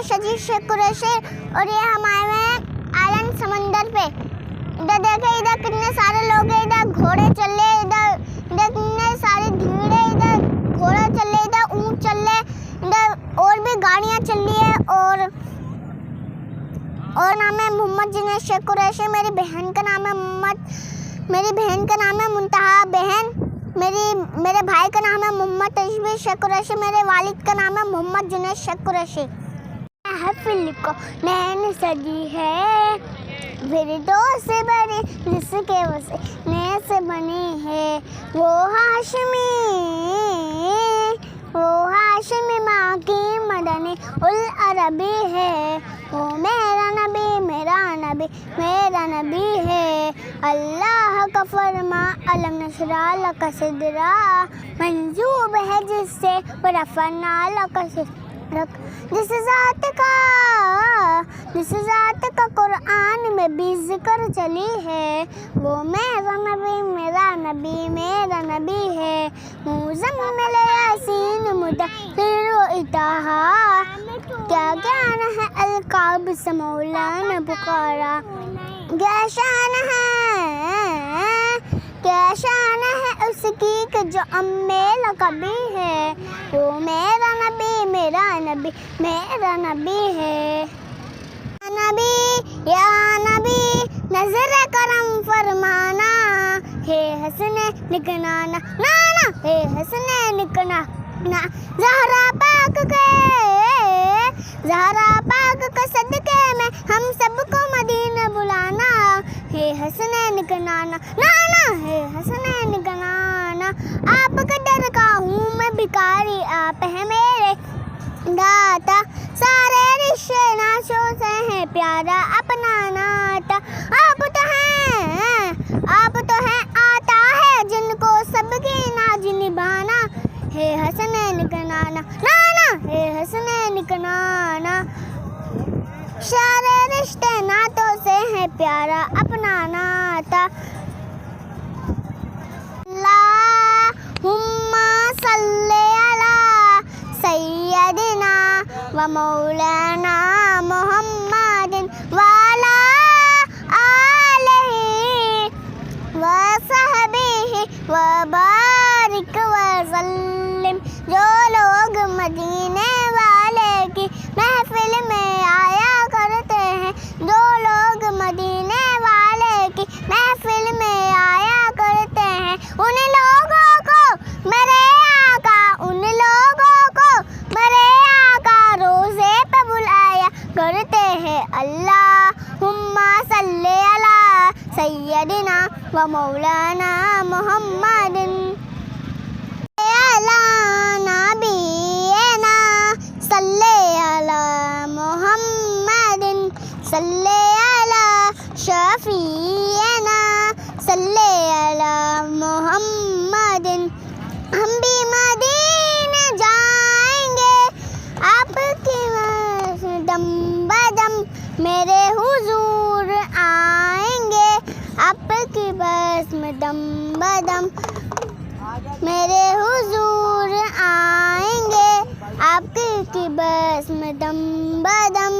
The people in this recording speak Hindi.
सजी शेख कुरैशी और ये हमारे आइलैंड समंदर पे। इधर देखे, इधर कितने सारे लोग हैं, इधर घोड़े चल रहे, इधर कितने सारे भीड़ है, इधर घोड़ा चल रहे, इधर ऊँट चल रहे, इधर और भी गाड़ियाँ चल रही है। और नाम है मोहम्मद जुनैद शेख कुरैशी। मेरी बहन का नाम है मेरी बहन का नाम है मुंतहा बहन। मेरे भाई का नाम है मोहम्मद तशबीर शेख कुरैशी। मेरे वालिद का नाम है मोहम्मद जुनैद शेख कुरैशी। महफिल को नैन सजी है, फिरदौस से बने जिसके वसीले से बनी है, वो हाशिमी माँ की मदनी उल अरबी है। वो मेरा नबी है। अल्लाह का फरमा अलम नशरा लका सदरा, मंजूब है जिससे रफ़अना लका सिद्रक। जिस ज़ात का कुरान में भी जिक्र चली है, वो मेरा नबी है। मुज़म्मिल यासीन मुदस्सिर इताहा, क्या ज्ञान है अलकाब से मौलाना पुकारा। क्या शान है उसकी कि जो अम्मे लक़बी है, वो मेरा नबी है। नबी नजर करम फरमाना, हे हसने निकनाना नाना, हे हसने निकना ना। ज़हरा पाक के सदके में हम सबको मदीना बुलाना, हे हसने निकनाना नाना, हे हसने निकनाना। आपके दर का हूँ मैं भिखारी, आप है मेरे दाता। सारे रिश्ते नाशों से है प्यारा अपना नाता। आप तो हैं आता है जिनको सबकी नाज निभाना, हे हसने निकनाना नाना, हे हसने निकनाना। सारे रिश्ते नातों से है प्यारा अपना नाता। अल्लाहुम्मा सल्ले अला सय्यदिना व मौलाना मुहम्मदिन व अला आलिहि व सहबिहि व बारिक व सल्लिम। जो लोग मदीने वाले की महफिल में आया करते हैं, जो लोग मदीने वाले की महफिल में आया करते हैं, उन लोगों को मेरे आका रोज़े पे बुलाया करते हैं। अल्लाहुम्मा सल्ले अला सय्यदिना व मौलाना मुहम्मदिन अला नबीना सल्ले अला मुहम्मदिन सल्ले अला शफीना सल्ले अला मुहम्मदिन। हम भी मदीने जाएंगे आपकी दम बदम, मेरे हुजूर आएंगे आपकी बस में दम बदम, मेरे हुजूर आएंगे आपकी बस में दम बदम।